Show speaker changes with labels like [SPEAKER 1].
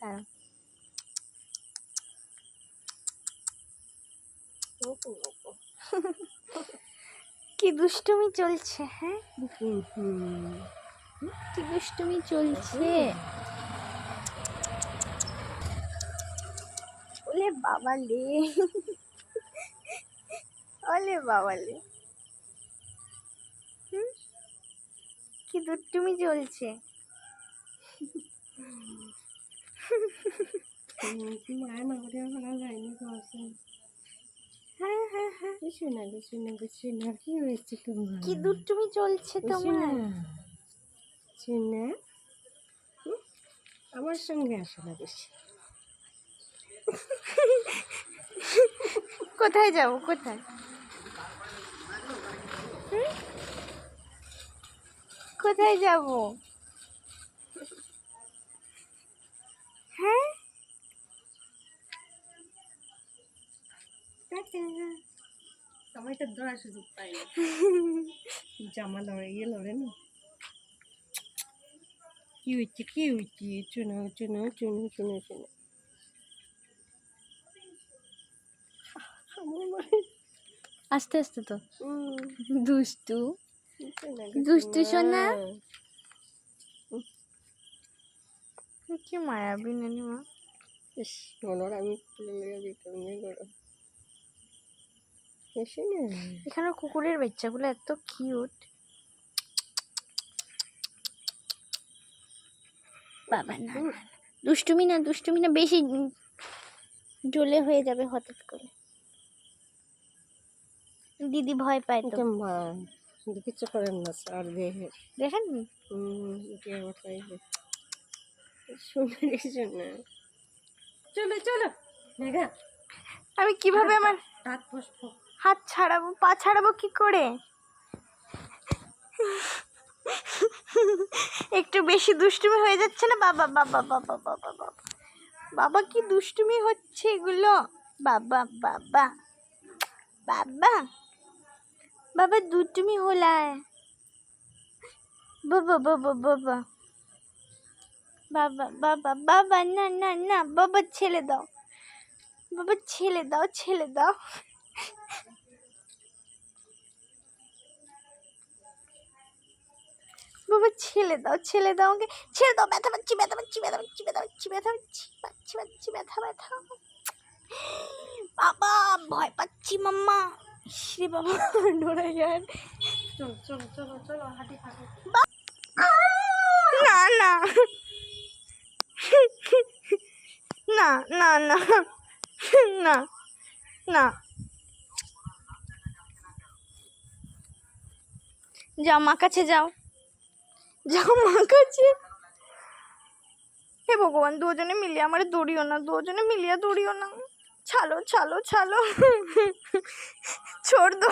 [SPEAKER 1] হ্যাঁ কি দুষ্টুমি চলছে, হ্যাঁ কি দুষ্টুমি চলছে। ওলে বাবা লে, ওলে বাবা লে, কি দুষ্টুমি চলছে। হ্যাঁ হ্যাঁ হ্যাঁ,
[SPEAKER 2] কি হয়েছে তোমার?
[SPEAKER 1] কি দুষ্টুমি চলছে তোমার।
[SPEAKER 2] সোনা আমার সঙ্গে আসো না বেশি।
[SPEAKER 1] কোথায় যাব, কোথায় কোথায় যাব? হ্যাঁ
[SPEAKER 2] সময়টা ধরার সুযোগ পাই না, জামা লড়াইয়ে লড়ে না। কি হয়েছে কি হয়েছে? চুনো চুনো চুনো চুনো চুনো
[SPEAKER 1] আস্তে আস্তে তো দুষ্টু দুষ্টু সোনা, কি মায়াবী নানিমা।
[SPEAKER 2] ইস মনোর আমি তুলে দিতে গরম এসে না।
[SPEAKER 1] এখানে কুকুরের বাচ্চাগুলো এত কিউট। বাবা না দুষ্টুমি না, দুষ্টুমি না, বেশি জ্বলে হয়ে যাবে হঠাৎ করে। দিদি ভয় পায় তো।
[SPEAKER 2] মা কিছু করেন না স্যার,
[SPEAKER 1] দেখেন
[SPEAKER 2] চলো চলো মেঘা।
[SPEAKER 1] আমি কিভাবে আমার হাত ছাড়াবো, পা ছাড়াবো কি করে? একটু বেশি দুষ্টুমি হয়ে যাচ্ছে না বাবা? বাবা বাবা বাবা বাবা বাবা কি দুষ্টুমি হচ্ছে এগুলো। বাবা বাবা বাবা বাবা দুষ্টুমি হলায়। বাবা বাবা বাবা বাবা বাবা বাবা না না না বাবা ছেড়ে দাও, বাবা ছেড়ে দাও, ছেড়ে দাও। বাবা ছেড়ে দাও, ছেড়ে দাও, আমাকে ছেড়ে দাও। ব্যথা পাচ্ছি, ব্যথা পাচ্ছি, ব্যথা পাচ্ছি, ব্যথা পাচ্ছি, ব্যথা পাচ্ছি, পাচ্ছি পাচ্ছি ব্যথা ব্যথা। বাবা ভয় পাচ্ছি মাম্মা। শ্রী বাবা ডোরা যান।
[SPEAKER 2] চলো চলো চলো চলো হাঁটি হাঁটি।
[SPEAKER 1] না না না না না না না, যাও মা কাছে, যাও যাও মা কাছে। হে ভগবান, দুজনে মিলিয়ে আমার দৌড়িও না, দুজনে মিলিয়ে দৌড়িও না। ছালো ছালো ছালো, ছোড় দো।